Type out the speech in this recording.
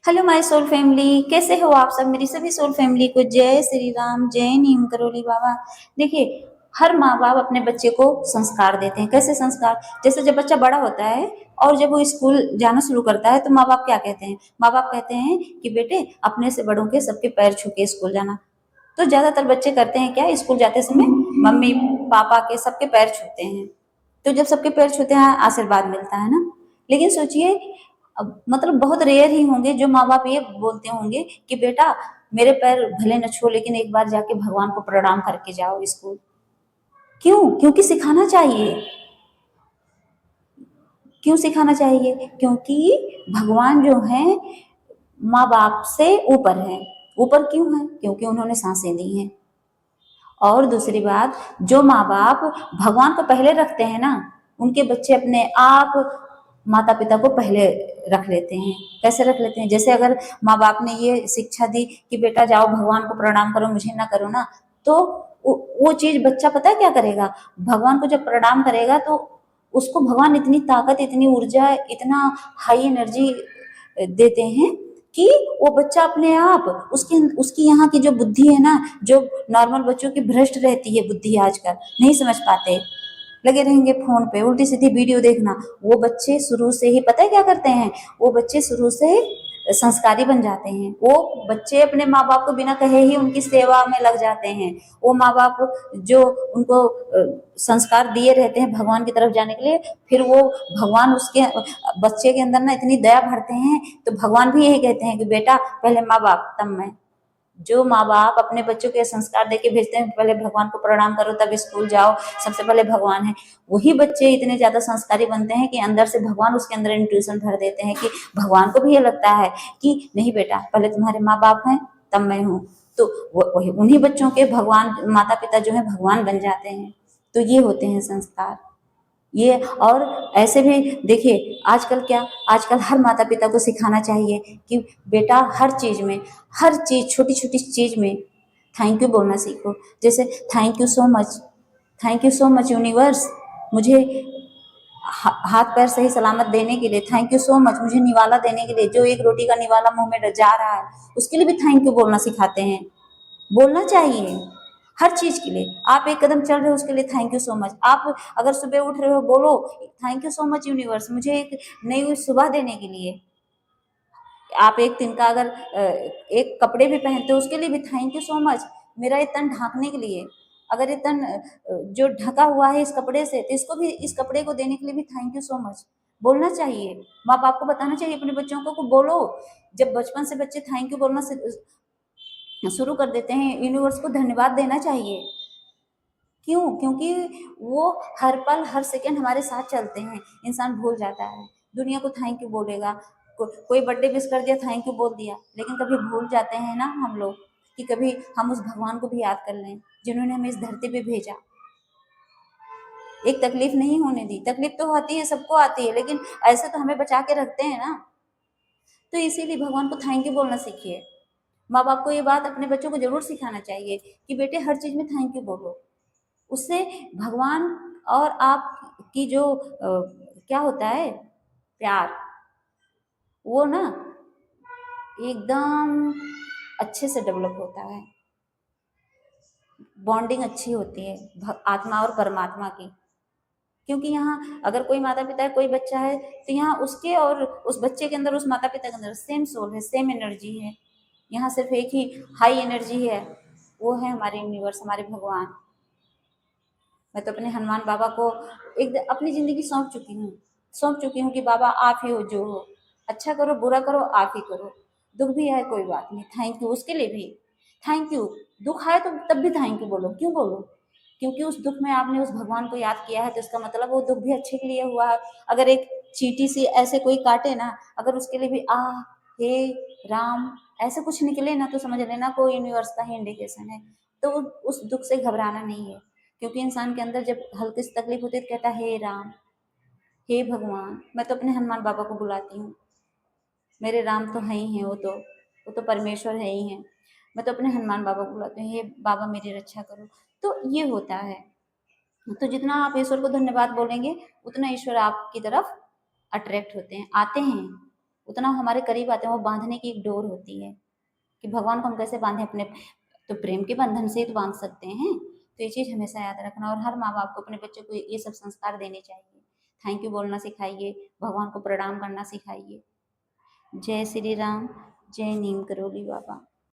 Hello my soul family, कैसे हो आप सब। मेरी सभी सोल फैमिली को जय श्री राम, जय नीम करोली बाबा। देखिए, हर माँ बाप अपने बच्चे को संस्कार देते हैं। कैसे संस्कार? जैसे जब बच्चा बड़ा होता है और जब वो स्कूल जाना शुरू करता है तो माँ बाप क्या कहते हैं? माँ बाप कहते हैं कि बेटे अपने से बड़ों के सबके पैर छू के स्कूल जाना। तो ज्यादातर बच्चे करते हैं क्या, स्कूल जाते समय मम्मी पापा के सबके पैर छूते हैं। तो जब सबके पैर छूते हैं आशीर्वाद मिलता है ना। लेकिन सोचिए, अब मतलब बहुत रेयर ही होंगे जो माँ बाप ये बोलते होंगे कि बेटा मेरे पैर भले न छू लेकिन एक बार जाके भगवान को प्रणाम करके जाओ स्कूल। क्यों? क्योंकि सिखाना चाहिए। क्यों सिखाना चाहिए? क्योंकि भगवान जो है माँ बाप से ऊपर है। ऊपर क्यों है? क्योंकि उन्होंने सांसें दी हैं। और दूसरी बात, जो माँ बाप भगवान को पहले रखते हैं ना, उनके बच्चे अपने आप माता पिता को पहले रख लेते हैं। कैसे रख लेते हैं? जैसे अगर माँ बाप ने ये शिक्षा दी कि बेटा जाओ भगवान को प्रणाम करो, मुझे ना करो ना, तो वो चीज बच्चा पता है क्या करेगा? भगवान को जब प्रणाम करेगा तो उसको भगवान इतनी ताकत, इतनी ऊर्जा, इतना हाई एनर्जी देते हैं कि वो बच्चा अपने आप उसकी उसकी यहाँ की जो बुद्धि है ना, जो नॉर्मल बच्चों की भ्रष्ट रहती है बुद्धि, आजकल नहीं समझ पाते, लगे रहेंगे फोन पे उल्टी सीधी वीडियो देखना। वो बच्चे शुरू से ही पता है क्या करते हैं? वो बच्चे शुरू से संस्कारी बन जाते हैं। वो बच्चे अपने माँ बाप को बिना कहे ही उनकी सेवा में लग जाते हैं। वो माँ बाप जो उनको संस्कार दिए रहते हैं भगवान की तरफ जाने के लिए, फिर वो भगवान उसके बच्चे के अंदर ना इतनी दया भरते हैं, तो भगवान भी यही कहते हैं कि बेटा पहले माँ बाप तब मैं। जो माँ बाप अपने बच्चों के संस्कार देके भेजते हैं, पहले भगवान को प्रणाम करो तब स्कूल जाओ, सबसे पहले भगवान है, वही बच्चे इतने ज्यादा संस्कारी बनते हैं कि अंदर से भगवान उसके अंदर इंट्यूशन भर देते हैं कि भगवान को भी ये लगता है कि नहीं बेटा पहले तुम्हारे माँ बाप हैं तब मैं हूँ। तो वही उन्हीं बच्चों के भगवान माता पिता जो है भगवान बन जाते हैं। तो ये होते हैं संस्कार। ये और ऐसे भी देखिए, आजकल क्या, आजकल हर माता पिता को सिखाना चाहिए कि बेटा हर चीज में, हर चीज छोटी छोटी चीज में थैंक यू बोलना सीखो। जैसे thank you so much, thank you so much universe, मुझे हाथ पैर सही सलामत देने के लिए थैंक यू सो मच, मुझे निवाला देने के लिए, जो एक रोटी का निवाला मुंह में जा रहा है उसके लिए भी थैंक यू बोलना सिखाते हैं। बोलना चाहिए हर चीज के लिए। आप एक कदम चल रहे हो उसके लिए थैंक यू सो मच। आप अगर सुबह उठ रहे हो बोलो thank you so much universe, मुझे एक नई सुबह देने के लिए। आप एक दिन का अगर एक कपड़े भी पहनते हो उसके लिए भी थैंक यू सो मच, मेरा ये तन ढांकने के लिए। अगर ये तन जो ढका हुआ है इस कपड़े से, तो इसको भी, इस कपड़े को देने के लिए भी थैंक यू सो मच। बोलना चाहिए, माँ बाप को बताना चाहिए अपने बच्चों को बोलो। जब बचपन से बच्चे थैंक यू बोलना शुरू कर देते हैं, यूनिवर्स को धन्यवाद देना चाहिए। क्यों? क्योंकि वो हर पल हर सेकंड हमारे साथ चलते हैं। इंसान भूल जाता है, दुनिया को थैंक यू बोलेगा, कोई बर्थडे विश कर दिया थैंक यू बोल दिया, लेकिन कभी भूल जाते हैं ना हम लोग कि कभी हम उस भगवान को भी याद कर लें जिन्होंने हमें इस धरती पे भेजा, एक तकलीफ नहीं होने दी। तकलीफ तो होती है, सबको आती है, लेकिन ऐसे तो हमें बचा के रखते हैं ना। तो इसीलिए भगवान को थैंक यू बोलना सीखिए। माँ बाप को ये बात अपने बच्चों को जरूर सिखाना चाहिए कि बेटे हर चीज में थैंक यू बोलो। उससे भगवान और आप की जो क्या होता है, प्यार, वो ना एकदम अच्छे से डेवलप होता है। बॉन्डिंग अच्छी होती है आत्मा और परमात्मा की। क्योंकि यहाँ अगर कोई माता पिता है, कोई बच्चा है, तो यहाँ उसके और उस बच्चे के अंदर, उस माता पिता के अंदर सेम सोल है, सेम एनर्जी है। यहाँ सिर्फ एक ही हाई एनर्जी है, वो है हमारे यूनिवर्स, हमारे भगवान। मैं तो अपने हनुमान बाबा को एक अपनी जिंदगी सौंप चुकी हूँ कि बाबा आप ही हो, जो हो, अच्छा करो बुरा करो आप ही करो। दुख भी है कोई बात नहीं, थैंक यू उसके लिए भी थैंक यू। दुख आए तो तब भी थैंक यू बोलो। क्यों बोलो? क्योंकि उस दुख में आपने उस भगवान को याद किया है, तो इसका मतलब वो दुख भी अच्छे के लिए हुआ है। अगर एक चींटी सी ऐसे कोई काटे ना, अगर उसके लिए भी हे राम ऐसे कुछ निकले ना, तो समझ लेना कोई यूनिवर्स का ही इंडिकेशन है। तो उस दुख से घबराना नहीं है। क्योंकि इंसान के अंदर जब हल्की सी तकलीफ होती है तो कहता है हे राम, हे भगवान। मैं तो अपने हनुमान बाबा को बुलाती हूँ, मेरे राम तो है ही हैं, वो तो परमेश्वर है ही हैं। मैं तो अपने हनुमान बाबा को बुलाती हूँ, हे बाबा मेरी रक्षा करो। तो ये होता है। तो जितना आप ईश्वर को धन्यवाद बोलेंगे उतना ईश्वर आपकी तरफ अट्रैक्ट होते हैं, आते हैं। उतना हमारे करीब आते हैं। वो बांधने की एक डोर होती है कि भगवान को हम कैसे बांधे अपने, तो प्रेम के बंधन से ही तो बांध सकते हैं। तो ये चीज़ हमेशा याद रखना, और हर माँ बाप को अपने बच्चों को ये सब संस्कार देने चाहिए। थैंक यू बोलना सिखाइए, भगवान को प्रणाम करना सिखाइए। जय श्री राम, जय नीम करोली बाबा।